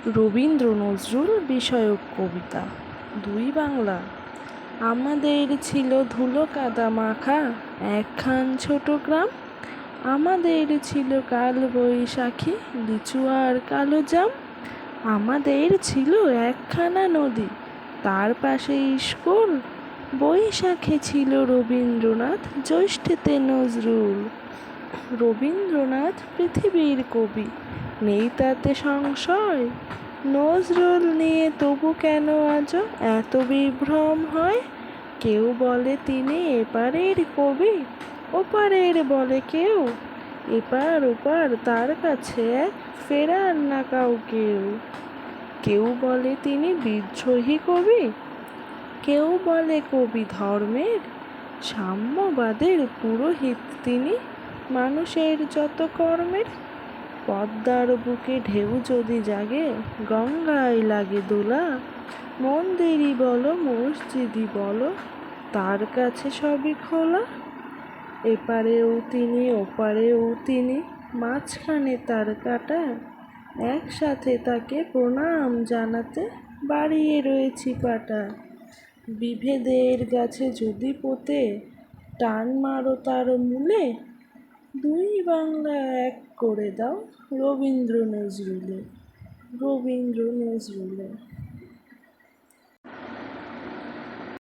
রবীন্দ্র নজরুল বিষয়ক কবিতা। দুই বাংলা। আমাদের ছিল ধুলো কাদা মাখা একখান ছোট গ্রাম। আমাদের ছিল কাল বৈশাখী লিচু আর কালো জাম। আমাদের ছিল একখানা নদী, তার পাশে স্কুল। বৈশাখে ছিল রবীন্দ্রনাথ, জ্যৈষ্ঠেতে নজরুল। রবীন্দ্রনাথ পৃথিবীর কবি, নেই তাতে সংশয়। নজরুল নিয়ে তবু কেন আজও এত বিভ্রম হয়? কেউ বলে তিনি এপারের কবি, ওপারের বলে কেউ। এপার ওপার তার কাছে এক, ফেরার না কাউকেও। কেউ বলে তিনি বিদ্রোহী কবি, কেউ বলে কবি ধর্মের। সাম্যবাদের পুরোহিত তিনি, মানুষের যত কর্মের। পদ্মার বুকে ঢেউ যদি জাগে, গঙ্গায় লাগে দোলা। মন্দিরই বলো মসজিদই বলো, তার কাছে সবই খোলা। এপারেও তিনি ওপারেও তিনি, মাঝখানে তার কাটা। একসাথে তাকে প্রণাম জানাতে বাড়িয়ে রয়েছি পাটা। বিভেদের গাছে যদি পোঁতে টান মারো তার মূলে, দুই বাংলা এক করে দাও রবীন্দ্র নজরুলে। রবীন্দ্র নজরুলে।